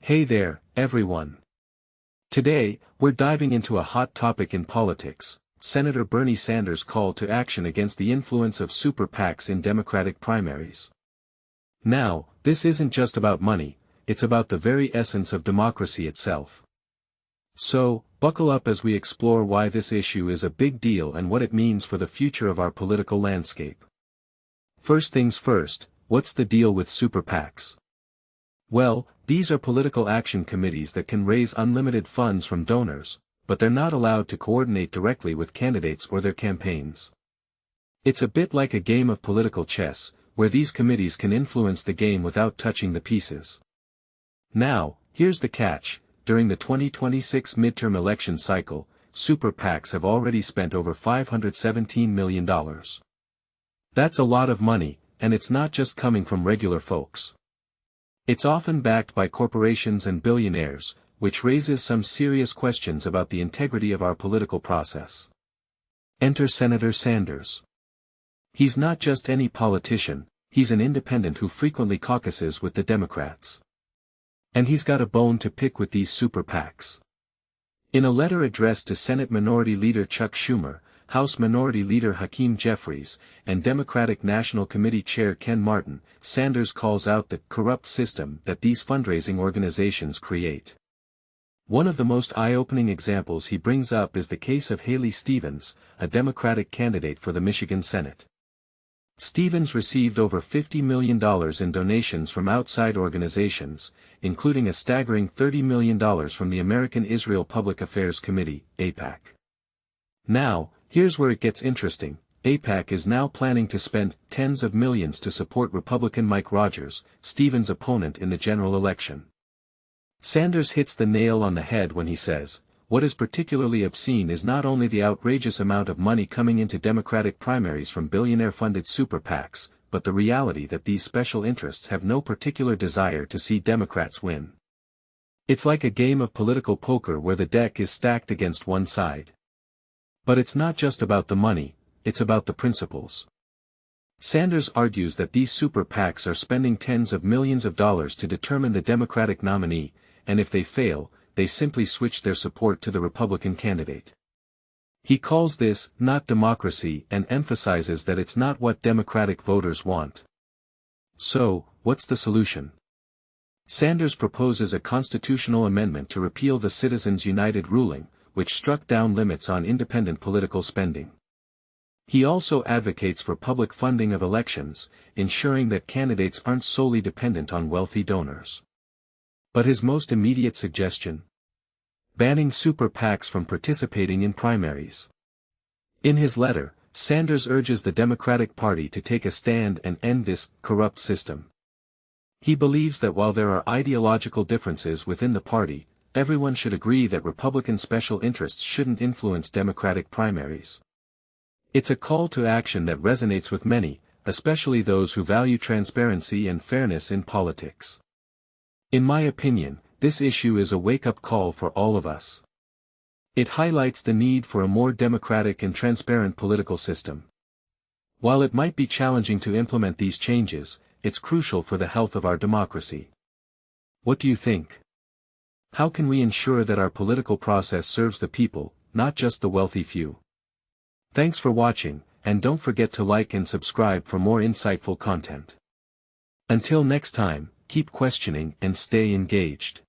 Hey there, everyone. Today, we're diving into a hot topic in politics, Senator Bernie Sanders' call to action against the influence of super PACs in Democratic primaries. Now, this isn't just about money, it's about the very essence of democracy itself. So, buckle up as we explore why this issue is a big deal and what it means for the future of our political landscape. First things first, what's the deal with super PACs? Well, these are political action committees that can raise unlimited funds from donors, but they're not allowed to coordinate directly with candidates or their campaigns. It's a bit like a game of political chess, where these committees can influence the game without touching the pieces. Now, here's the catch: during the 2026 midterm election cycle, super PACs have already spent over $517 million. That's a lot of money, and it's not just coming from regular folks. It's often backed by corporations and billionaires, which raises some serious questions about the integrity of our political process. Enter Senator Sanders. He's not just any politician, he's an independent who frequently caucuses with the Democrats. And he's got a bone to pick with these super PACs. In a letter addressed to Senate Minority Leader Chuck Schumer, House Minority Leader Hakeem Jeffries, and Democratic National Committee Chair Ken Martin, Sanders calls out the corrupt system that these fundraising organizations create. One of the most eye-opening examples he brings up is the case of Haley Stevens, a Democratic candidate for the Michigan Senate. Stevens received over $50 million in donations from outside organizations, including a staggering $30 million from the American Israel Public Affairs Committee, AIPAC. Now, here's where it gets interesting. AIPAC is now planning to spend tens of millions to support Republican Mike Rogers, Stevens' opponent in the general election. Sanders hits the nail on the head when he says, what is particularly obscene is not only the outrageous amount of money coming into Democratic primaries from billionaire-funded super PACs, but the reality that these special interests have no particular desire to see Democrats win. It's like a game of political poker where the deck is stacked against one side. But it's not just about the money, it's about the principles. Sanders argues that these super PACs are spending tens of millions of dollars to determine the Democratic nominee, and if they fail, they simply switch their support to the Republican candidate. He calls this not democracy and emphasizes that it's not what Democratic voters want. So, what's the solution? Sanders proposes a constitutional amendment to repeal the Citizens United ruling, which struck down limits on independent political spending. He also advocates for public funding of elections, ensuring that candidates aren't solely dependent on wealthy donors. But his most immediate suggestion? Banning super PACs from participating in primaries. In his letter, Sanders urges the Democratic Party to take a stand and end this corrupt system. He believes that while there are ideological differences within the party, everyone should agree that Republican special interests shouldn't influence Democratic primaries. It's a call to action that resonates with many, especially those who value transparency and fairness in politics. In my opinion, this issue is a wake-up call for all of us. It highlights the need for a more democratic and transparent political system. While it might be challenging to implement these changes, it's crucial for the health of our democracy. What do you think? How can we ensure that our political process serves the people, not just the wealthy few? Thanks for watching, and don't forget to like and subscribe for more insightful content. Until next time, keep questioning and stay engaged.